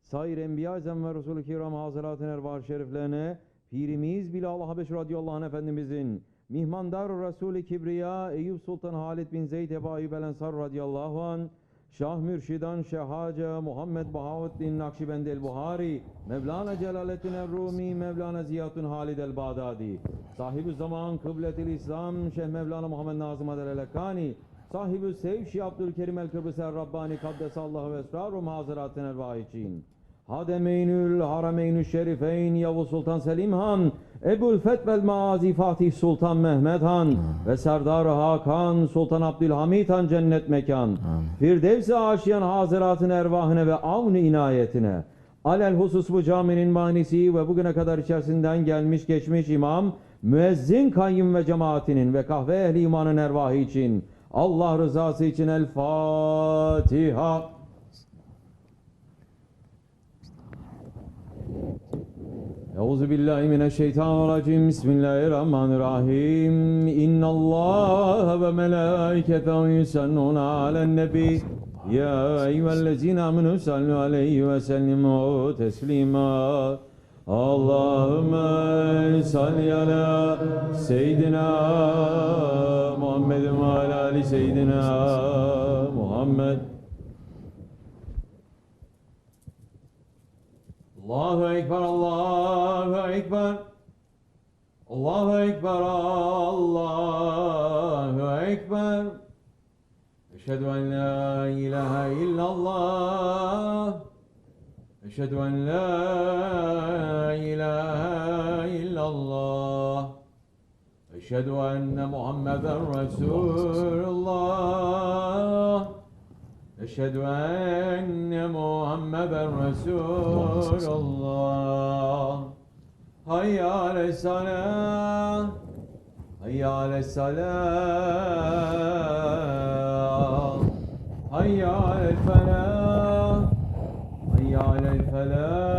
Sair Enbiya Ezem ve Resul-i Kiram Hazıratın Ervah Şeriflerine Pirimiz Bilal Habeş radıyallahu anh Efendimizin Mihmandar Resul-i Kibriya Eyüp Sultan Halid bin Zeyd Ebu Ayyub el Ensar radıyallahu anh Şah Mürşidan Şehace Muhammed Bahavuddin Naksibendi el-Buhari Mevlana Celaleddin el-Rumi Mevlana Ziyatun Halid el-Bağdadi Sahibü'z-Zaman Kıbletil İslam Şeyh Mevlana Muhammed Nazım Adel el-Hakkani SahibulSaif Şeyh Abdulkerim el-Kibrisi el-Rabbani Kaddesallahu ve esrarum Hazıratın Ervah için Hademeynül Harameynü Şerifeyn Yavuz Sultan Selim Han Ebul Fetvel Maazi Fatih Sultan Mehmet Han ve Serdar Hakan Sultan Abdülhamid Han cennet mekan Firdevs-i Aşiyan Hazıratın Ervahine ve avn-ı inayetine alel husus bu caminin manisi ve bugüne kadar içerisinden gelmiş geçmiş imam müezzin kayyum ve cemaatinin ve kahve ehli imanın ervahı için Allah rızası için El Fatiha. Euzubillahimineşşeytanirracim. Bismillahirrahmanirrahim. İnnallâhe ve melâiketehu yusallûne alen-nebî. Ya eyyühellezîne âmenû sallu aleyhi ve sellimû teslîmâ. Allahümme salli ala seyyidina Muhammedin ve ala ali seyyidina Muhammed. Allahu Ekber, Allahu Ekber, Allahu Ekber, Allahu Ekber. Eşhedü en la ilahe illallah. Eşhedü en la ilahe illallah. Eşhedü enne Muhammeden Resulullah. Eşhedü enne Muhammeden Resulullah. Hayya ale's-salâh. Hayya ale's-salâh. Hayya alel-felâh. Hayya alel-felâh.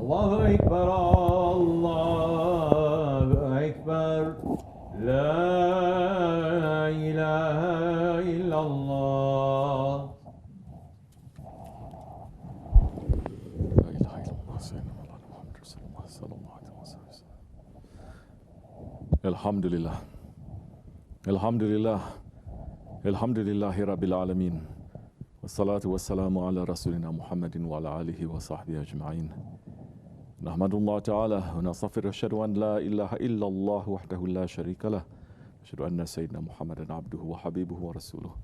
Allahu Ekber, Allahu Ekber. La ilahe illallah. La ilahe illallah. Seyyidina Muhammed Resulullah sallallahu aleyhi ve sellem. Elhamdülillah. Elhamdülillah. Elhamdülillahi Rabbil alemin. Ve salatu ve selamu ala Resulina Muhammedin ve ala alihi ve sahbihi ecma'in. Nahmadullah Teala ve nasafir eşhedü en la ilahe illallah vahdehu la şerike leh. Eşhedü enne seyyidina Muhammeden abduhu ve habibuhu ve resuluhu.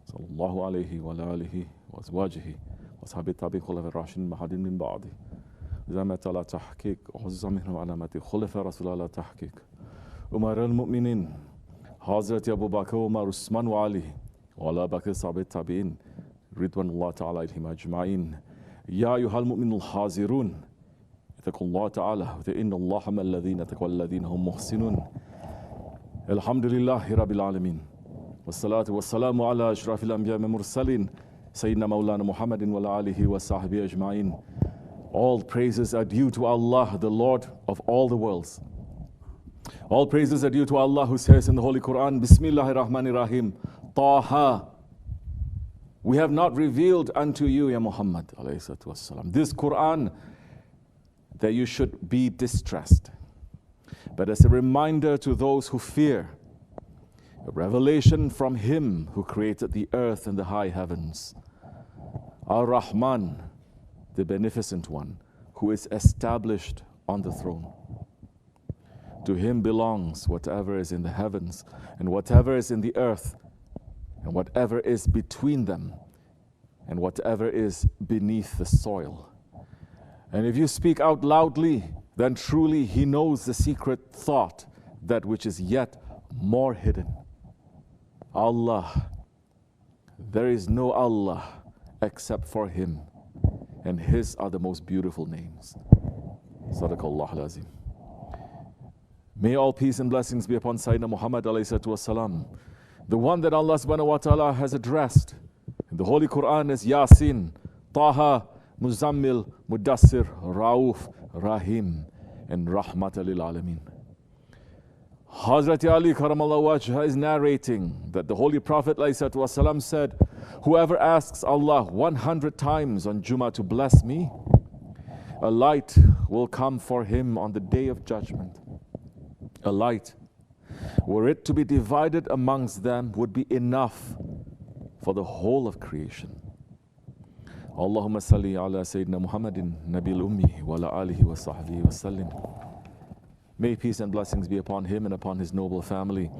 Sallallahu aleyhi ve alihi ve ezvacihi ve sahabi tabi hulefe raşidin mahadin min ba'di. Zahmet ala tahkik, huzza mihnu alameti hulefe Rasulullah ala tahkik. Umarel mu'minin, Hazreti Ebu Bakır, Umar, Osman ve Ali ve ala bakır sahabi tabi'in Ridvanullah Teala ilhim ecma'in. Ya eyyuhal mu'minul hazirun İttekullah Teala ve innallaha mellezine tekvellezine hum muhsinun. Elhamdülillahi Rabbil alemin. Ve salatu ve selamu ala eşrafil enbiya ve mursalin Seyyidina Mevlana Muhammedin ve alihi ve sahbihi ecma'in. All praises are due to Allah, the Lord of all the worlds. All praises are due to Allah who says in the Holy Quran, Bismillahirrahmanirrahim, Taha. We have not revealed unto you, Ya Muhammad, alayhi salatu wassalam, this Quran that you should be distressed, but as a reminder to those who fear, a revelation from Him who created the earth and the high heavens, Ar-Rahman, the Beneficent One, who is established on the throne. To Him belongs whatever is in the heavens and whatever is in the earth and whatever is between them and whatever is beneath the soil. And if you speak out loudly, then truly He knows the secret thought, that which is yet more hidden. Allah, there is no Allah except for Him, and His are the most beautiful names. Sadaqallah al-Azim. May all peace and blessings be upon Sayyidina Muhammad alayhi salatu wasalam, the one that Allah subhanahu wa ta'ala has addressed in the Holy Quran as Yasin, Taha, Muzammil, Mudassir, Rauf, Rahim, and Rahmat lil Alameen. Hazrat Ali Karamallahu Wajha is narrating that the Holy Prophet ﷺ said, whoever asks Allah 100 times on Jummah to bless me, a light will come for him on the day of judgment. A light, were it to be divided amongst them, would be enough for the whole of creation. Allahumma salli ala Sayyidina Muhammadin Nabil Ummi wa ala alihi wa sahbihi wa sallim. May peace and blessings be upon him and upon his noble family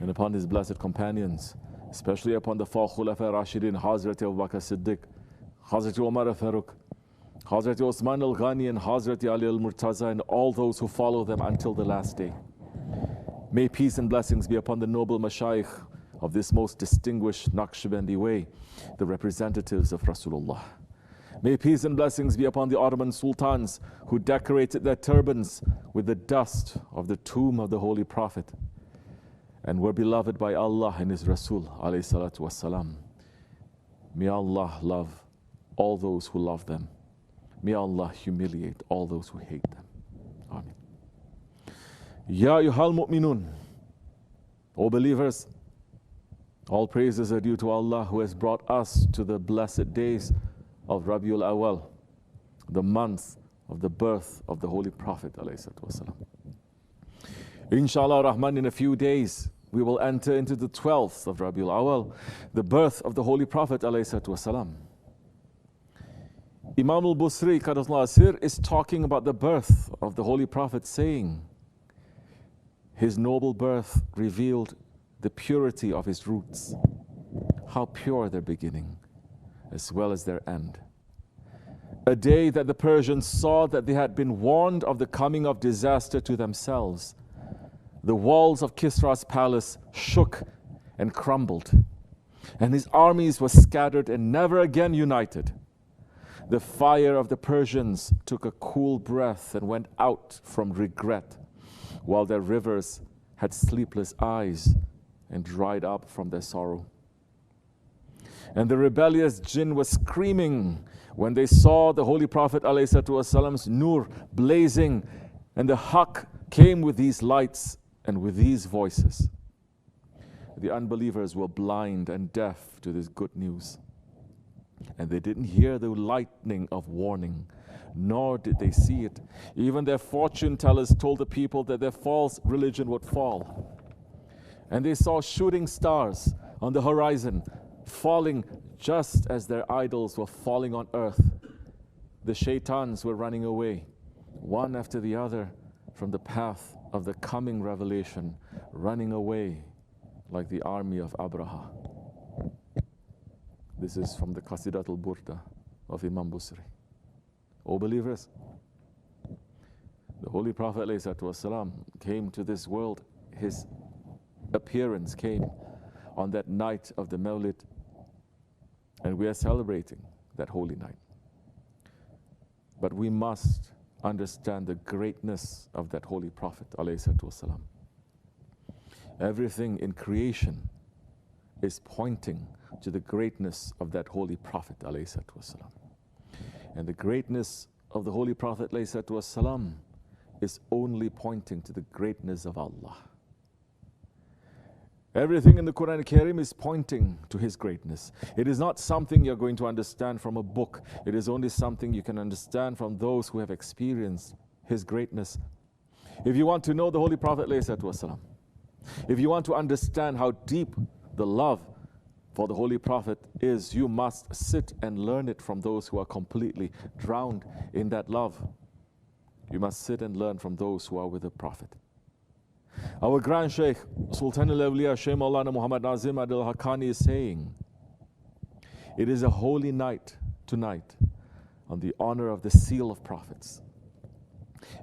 and upon his blessed companions, especially upon the four Khulafa Rashidin, Hazrat Abu Bakr Siddiq, Hazrat Umar al-Faruq, Hazrat Osman al-Ghani, and Hazrat Ali al-Murtaza, and all those who follow them until the last day. May peace and blessings be upon the noble Mashaykh of this most distinguished Nakshibendi way, the representatives of Rasulullah. May peace and blessings be upon the Ottoman sultans who decorated their turbans with the dust of the tomb of the Holy Prophet and were beloved by Allah and His Rasul alayhi salatu wassalam. May Allah love all those who love them. May Allah humiliate all those who hate them. Amen. Ya ayyuhal mu'minun, O believers, all praises are due to Allah who has brought us to the blessed days of Rabiul Awal, the month of the birth of the Holy Prophet ﷺ. Inshallah Rahman, in a few days, we will enter into the 12th of Rabiul Awal, the birth of the Holy Prophet ﷺ. Imam al-Busri Qadasullah Asir is talking about the birth of the Holy Prophet, saying, his noble birth revealed the purity of his roots, how pure their beginning, as well as their end. A day that the Persians saw that they had been warned of the coming of disaster to themselves. The walls of Kisra's palace shook and crumbled, and his armies were scattered and never again united. The fire of the Persians took a cool breath and went out from regret, while their rivers had sleepless eyes and dried up from their sorrow. And the rebellious jinn was screaming when they saw the Holy Prophet ﷺ's nur blazing, and the Haqq came with these lights and with these voices. The unbelievers were blind and deaf to this good news, and they didn't hear the lightning of warning, nor did they see it. Even their fortune tellers told the people that their false religion would fall. And they saw shooting stars on the horizon, falling just as their idols were falling on earth. The shaitans were running away, one after the other, from the path of the coming revelation, running away like the army of Abraha. This is from the Qasidat al-Burda of Imam Busri. O believers, the Holy Prophet ﷺ came to this world. His appearance came on that night of the Mawlid, and we are celebrating that holy night. But we must understand the greatness of that Holy Prophet ﷺ. Everything in creation is pointing to the greatness of that Holy Prophet ﷺ. And the greatness of the Holy Prophet ﷺ is only pointing to the greatness of Allah. Everything in the Quran al-Karim is pointing to His greatness. It is not something you're going to understand from a book. It is only something you can understand from those who have experienced His greatness. If you want to know the Holy Prophet ﷺ, if you want to understand how deep the love for the Holy Prophet is, you must sit and learn it from those who are completely drowned in that love. You must sit and learn from those who are with the Prophet. Our Grand Shaykh, Sultan al-Awliya, Shaykh Maulana Muhammad Nazim Adil Hakkani is saying, it is a holy night tonight on the honor of the seal of prophets,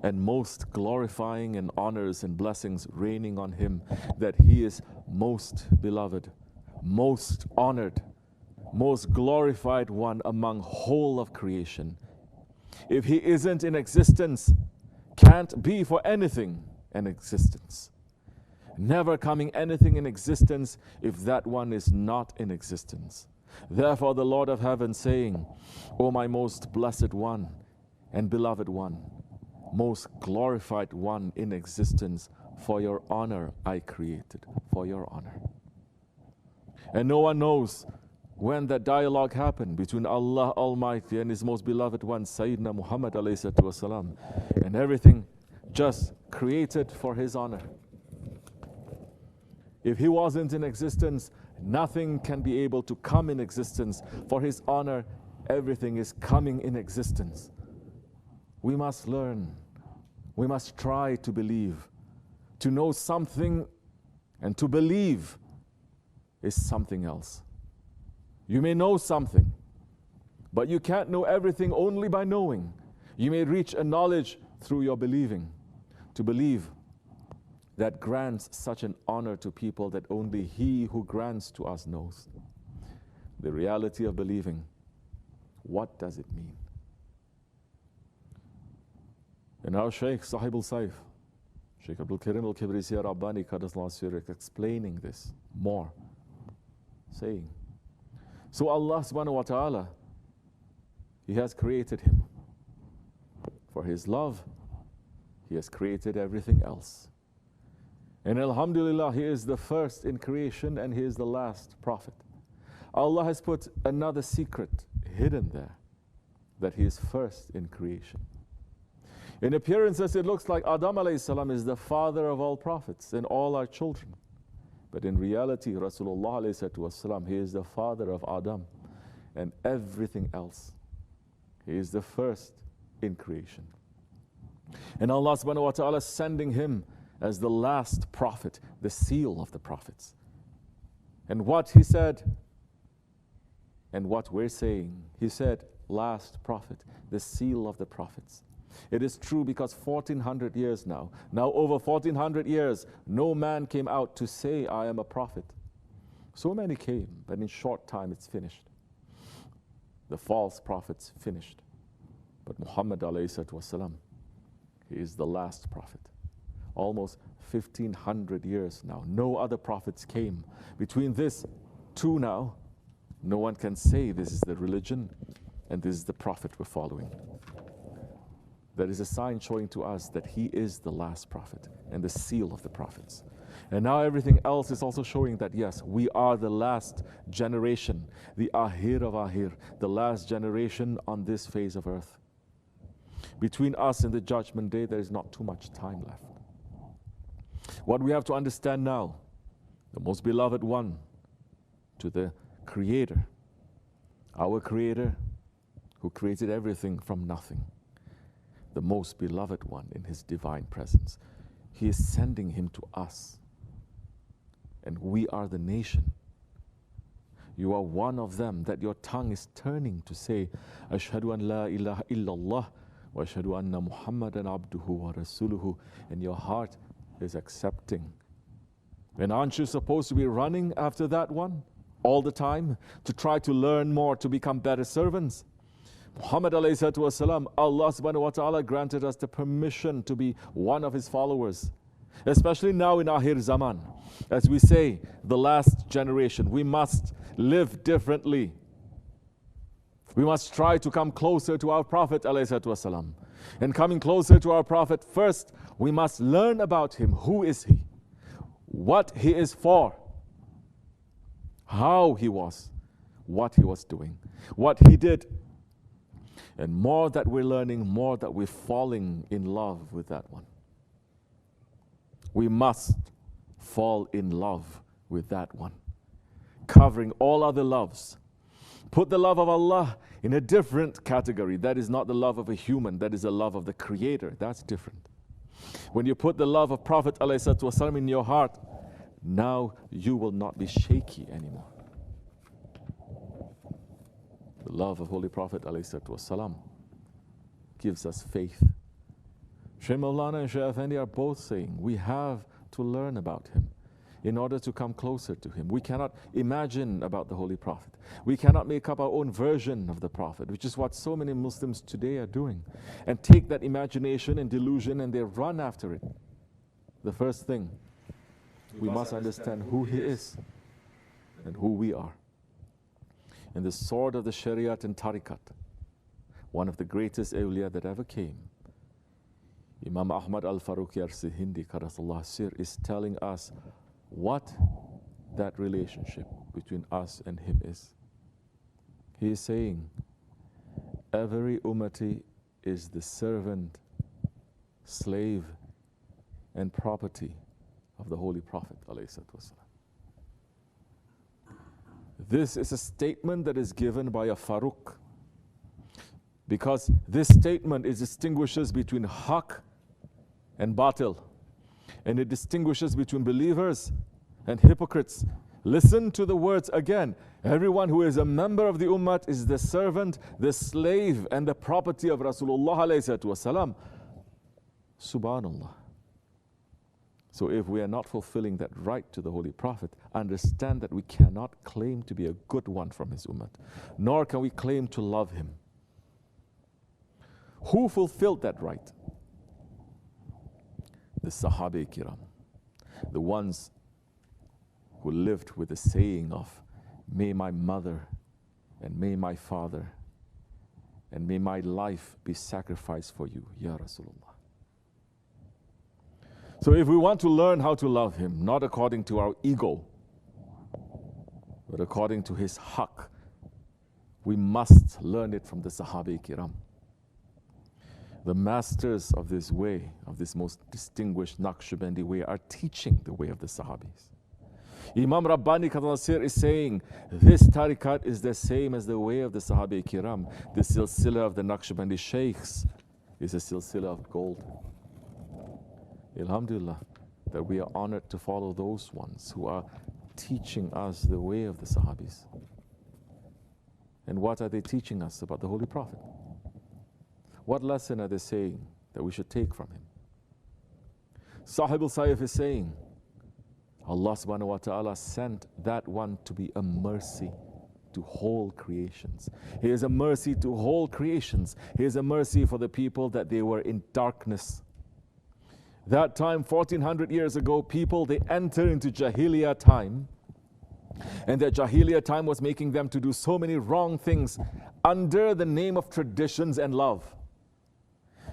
and most glorifying and honors and blessings raining on him, that he is most beloved, most honored, most glorified one among whole of creation. If he isn't in existence, can't be for anything an existence. Never coming anything in existence if that one is not in existence. Therefore the Lord of heaven saying, O my most blessed one and beloved one, most glorified one in existence, For your honor I created, for your honor. And no one knows when that dialogue happened between Allah Almighty and His most beloved one, Sayyidina Muhammad alayhi wasalam, and everything just created for His honor. If He wasn't in existence, nothing can be able to come in existence. For His honor, everything is coming in existence. We must learn. We must try to believe. To know something and to believe is something else. You may know something, but you can't know everything only by knowing. You may reach a knowledge through your believing. To believe, that grants such an honor to people that only He who grants to us knows. The reality of believing, what does it mean? And our Shaykh, SahibulSaif, Shaykh Abdulkerim al-Kibrisi Rabbani, Qadasallahu explaining this more, saying, so Allah subhanahu wa ta'ala, He has created him. For His love, He has created everything else. And alhamdulillah, He is the first in creation and He is the last prophet. Allah has put another secret hidden there, that He is first in creation. In appearances, it looks like Adam alayhi salam is the father of all prophets and all our children. But in reality, Rasulullah alayhi wasalam, He is the father of Adam and everything else. He is the first in creation. And Allah subhanahu wa ta'ala sending Him as the last prophet, the seal of the prophets. And what He said, and what we're saying, He said, last prophet, the seal of the prophets. It is true because 1400 years now over 1400 years, no man came out to say, I am a prophet. So many came, but in short time it's finished. The false prophets finished. But Muhammad alayhi wasalam, he is the last prophet. Almost 1500 years now. No other prophets came. Between this two now, no one can say this is the religion and this is the prophet we're following. That is a sign showing to us that he is the last prophet and the seal of the prophets. And now everything else is also showing that yes, we are the last generation, the Ahir of Ahir, the last generation on this phase of earth. Between us and the judgment day, there is not too much time left. What we have to understand now, the most beloved one, to the Creator, our Creator, who created everything from nothing, the most beloved one in His divine presence. He is sending Him to us. And we are the nation. You are one of them that your tongue is turning to say, Ashhadu an la ilaha illallah wa ashhadu anna Muhammadan abduhu wa rasuluhu. And your heart is accepting. And aren't you supposed to be running after that one all the time to try to learn more, to become better servants? Muhammad alayhi wasalam, Allah subhanahu wa ta'ala granted us the permission to be one of His followers. Especially now in Ahir Zaman. As we say, the last generation, we must live differently. We must try to come closer to our Prophet alayhi wasalam. And coming closer to our Prophet, first we must learn about him. Who is he? What he is for? How he was? What he was doing? What he did? And more that we're learning, more that we're falling in love with that one. We must fall in love with that one, covering all other loves. Put the love of Allah in a different category. That is not the love of a human, that is the love of the Creator. That's different. When you put the love of Prophet ﷺ in your heart, now you will not be shaky anymore. The love of Holy Prophet ﷺ gives us faith. Shaykh Maulana and Shaykh Effendi are both saying we have to learn about him in order to come closer to him. We cannot imagine about the Holy Prophet. We cannot make up our own version of the Prophet, which is what so many Muslims today are doing, and take that imagination and delusion and they run after it. The first thing, we must understand who he is and who we are. And the sword of the Shariat and Tariqat, one of the greatest awliya that ever came, Imam Ahmad al-Faruq Yarsi Hindi Karasallah Sir is telling us what that relationship between us and him is. He is saying, every ummati is the servant, slave, and property of the Holy Prophet ﷺ. This is a statement that is given by a Faruq, because this statement distinguishes between haq and batil, and it distinguishes between believers and hypocrites. Listen to the words again. Everyone who is a member of the ummah is the servant, the slave, and the property of Rasulullah ﷺ. Subhanallah. So if we are not fulfilling that right to the Holy Prophet, understand that we cannot claim to be a good one from his ummah, nor can we claim to love him. Who fulfilled that right? The Sahabi Kiram, the ones who lived with the saying of, may my mother and may my father and may my life be sacrificed for you, Ya Rasulullah. So if we want to learn how to love him, not according to our ego, but according to his haqq, we must learn it from the Sahabi Kiram. The masters of this way, of this most distinguished Nakshibendi way, are teaching the way of the Sahabis. Imam Rabbani Qadal is saying, this tariqat is the same as the way of the Sahabi Kiram. The silsila of the Naqshbandi Shaykhs is a silsila of gold. Alhamdulillah, that we are honored to follow those ones who are teaching us the way of the Sahabis. And what are they teaching us about the Holy Prophet? What lesson are they saying that we should take from him? SahibulSaif is saying, Allah subhanahu wa ta'ala sent that one to be a mercy to whole creations. He is a mercy to whole creations. He is a mercy for the people that they were in darkness. That time, 1400 years ago, people, they enter into Jahiliyyah time. And that Jahiliyyah time was making them to do so many wrong things under the name of traditions and love.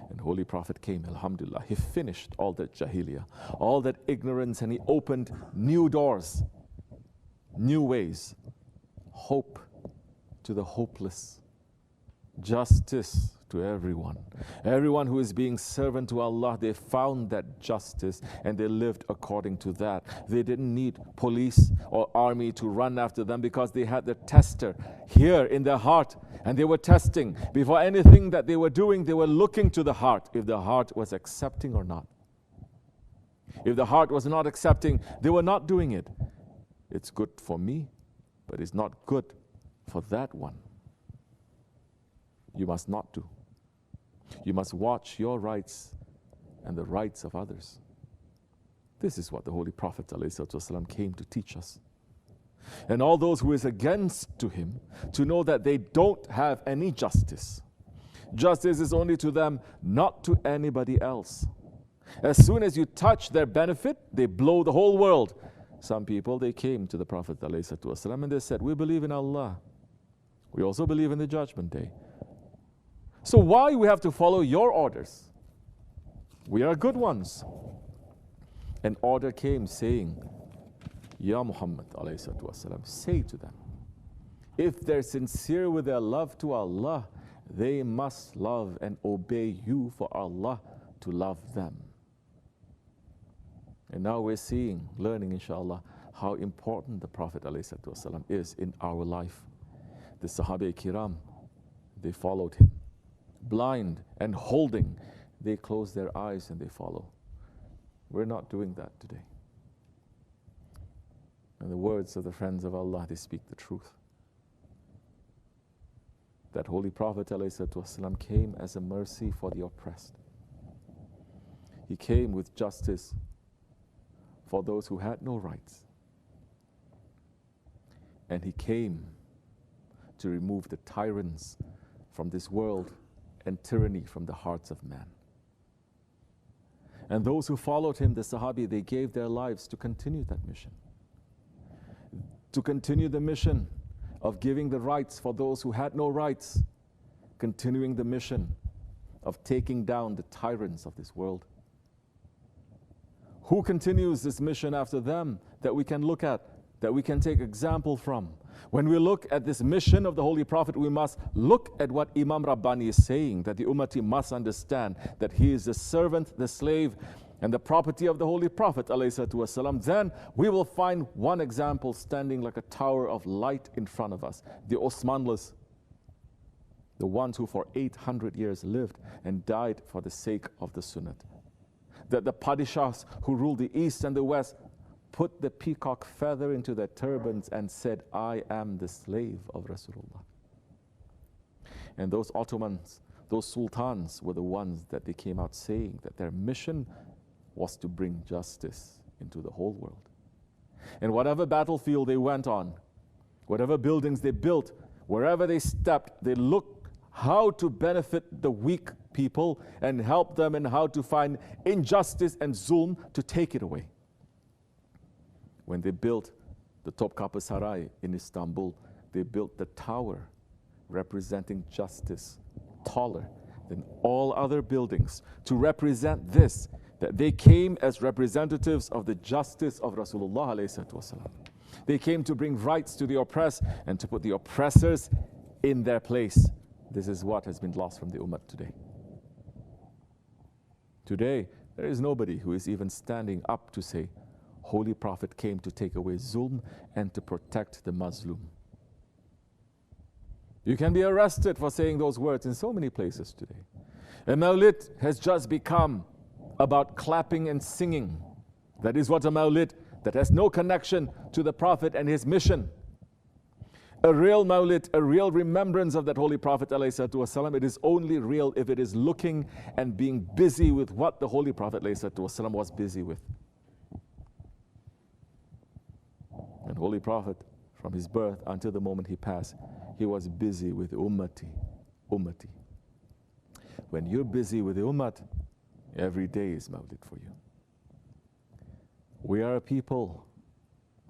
And Holy Prophet came, alhamdulillah. He finished all that Jahiliyyah, all that ignorance, and he opened new doors, new ways, hope to the hopeless, justice to everyone. Everyone who is being servant to Allah, they found that justice and they lived according to that. They didn't need police or army to run after them because they had the tester here in their heart, and they were testing. Before anything that they were doing, they were looking to the heart, if the heart was accepting or not. If the heart was not accepting, they were not doing it. It's good for me, but it's not good for that one. You must not do. You must watch your rights and the rights of others. This is what the Holy Prophet ﷺ came to teach us. And all those who is against to him, to know that they don't have any justice. Justice is only to them, not to anybody else. As soon as you touch their benefit, they blow the whole world. Some people, they came to the Prophet ﷺ and they said, we believe in Allah. We also believe in the Judgment Day. So why we have to follow your orders? We are good ones. An order came saying, Ya Muhammad ﷺ, say to them, if they're sincere with their love to Allah, they must love and obey you for Allah to love them. And now we're seeing, learning inshallah, how important the Prophet ﷺ is in our life. The Sahabi Kiram, they followed him. Blind and holding, they close their eyes and they follow. We're not doing that today. And the words of the friends of Allah, they speak the truth. That Holy Prophet ﷺ came as a mercy for the oppressed. He came with justice for those who had no rights. And he came to remove the tyrants from this world and tyranny from the hearts of man. And those who followed him, the Sahabi, they gave their lives to continue that mission. To continue the mission of giving the rights for those who had no rights. Continuing the mission of taking down the tyrants of this world? Who continues this mission after them that we can look at, that we can take example from? When we look at this mission of the Holy Prophet, we must look at what Imam Rabbani is saying, that the Ummati must understand that he is the servant, the slave, and the property of the Holy Prophet ﷺ. Then we will find one example standing like a tower of light in front of us. The Osmanlus, the ones who for 800 years lived and died for the sake of the Sunnah. That the Padishahs who ruled the East and the West put the peacock feather into their turbans and said, I am the slave of Rasulullah. And those Ottomans, those sultans were the ones that they came out saying that their mission was to bring justice into the whole world. And whatever battlefield they went on, whatever buildings they built, wherever they stepped, they looked how to benefit the weak people and help them and how to find injustice and zulm to take it away. When they built the Topkapı Saray in Istanbul, they built the tower representing justice, taller than all other buildings, to represent this, that they came as representatives of the justice of Rasulullah ﷺ. They came to bring rights to the oppressed and to put the oppressors in their place. This is what has been lost from the Ummah today. Today, there is nobody who is even standing up to say, Holy Prophet came to take away zulm and to protect the Mazlum. You can be arrested for saying those words in so many places today. A Mawlid has just become about clapping and singing. That is what a Mawlid that has no connection to the Prophet and his mission. A real Mawlid, a real remembrance of that Holy Prophet ﷺ, it is only real if it is looking and being busy with what the Holy Prophet ﷺ was busy with. And Holy Prophet, from his birth until the moment he passed, he was busy with ummati, ummati. When you're busy with the ummat, every day is Mawlid for you. We are a people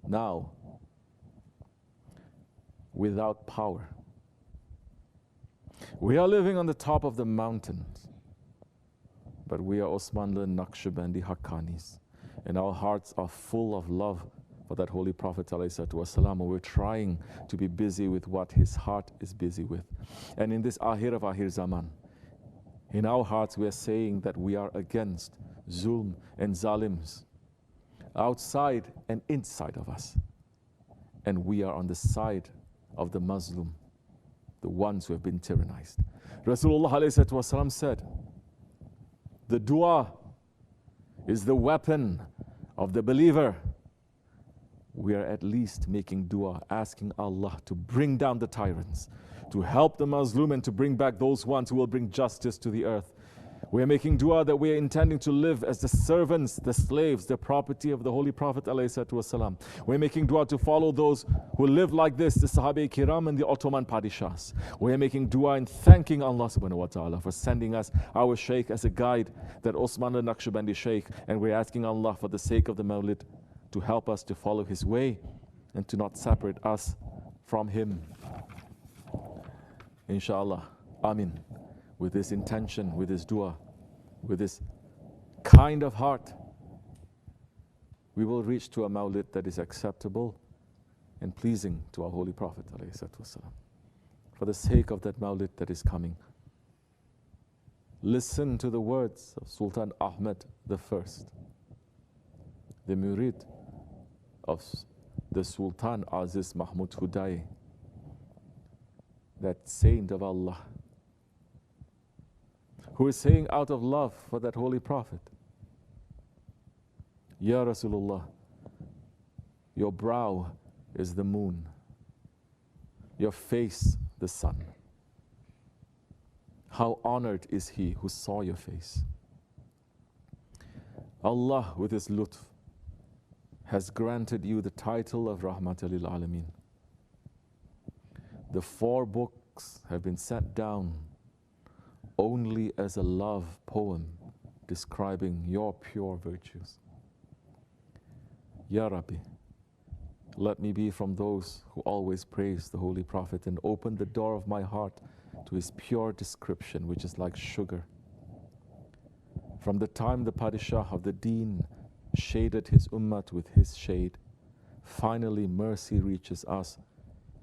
now without power. We are living on the top of the mountains, but we are Osmanlı, Naksibendi, Hakkanis, and our hearts are full of love for that Holy Prophet ﷺ, and we're trying to be busy with what his heart is busy with. And in this Ahir of Ahir Zaman, in our hearts we are saying that we are against zulm and zalims, outside and inside of us. And we are on the side of the Muslim, the ones who have been tyrannized. Rasulullah ﷺ said, the dua is the weapon of the believer. We are at least making dua, asking Allah to bring down the tyrants, to help the Muslim and to bring back those ones who will bring justice to the earth. We are making dua that we are intending to live as the servants, the slaves, the property of the Holy Prophet ﷺ. We are making dua to follow those who live like this, the Sahabi-Kiram and the Ottoman Padishahs. We are making dua and thanking Allah subhanahu wa ta'ala for sending us our Shaykh as a guide, that Osmanlı Nakshibendi Shaykh, and we are asking Allah for the sake of the Mawlid to help us to follow his way and to not separate us from him. Inshallah. Amin. With this intention, with this dua, with this kind of heart, we will reach to a Mawlid that is acceptable and pleasing to our Holy Prophet ﷺ. For the sake of that Mawlid that is coming, listen to the words of Sultan Ahmed I, the murid of the Sultan Aziz Mahmud Hudai, that saint of Allah, who is saying out of love for that Holy Prophet, Ya Rasulullah, your brow is the moon, your face the sun. How honored is he who saw your face. Allah, with his lutf, has granted you the title of Rahmatal lil Alameen. The 4 books have been sent down only as a love poem describing your pure virtues. Ya Rabi, let me be from those who always praise the Holy Prophet and open the door of my heart to his pure description, which is like sugar From the time the Padishah of the Deen shaded his ummah with his shade, finally mercy reaches us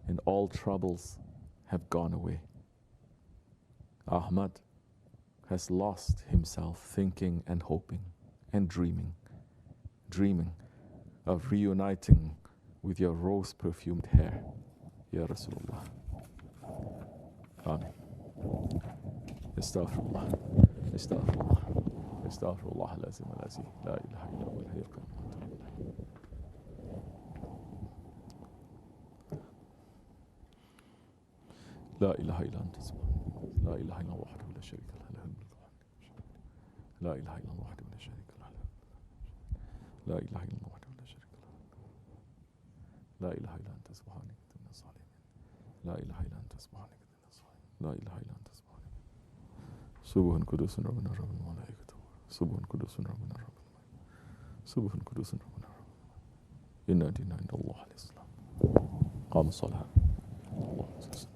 and all troubles have gone away. Ahmad has lost himself thinking and hoping and dreaming of reuniting with your rose-perfumed hair, Ya Rasulullah. Amen. Astaghfirullah. Astaghfirullah. Astaghfirullah lazim al-azim. La ilaha illa huwa al-hayyul qayyum. لا إله إلا أنت سبحانك لا إله إلا الله وحده لا شريك له له الملك لا إله إلا الله وحده لا شريك له لا إله إلا الله وحده لا شريك له لا إله إلا أنت سبحانك إني كنت من الظالمين لا إله إلا أنت سبحانك إني كنت من الظالمين لا إله إلا أنت سبحانك سبح قدوس ربنا رب الملائكة سبح قدوس ربنا رب الملائكة سبح قدوس ربنا رب إن دين عند الله الإسلام قام الصلاة الله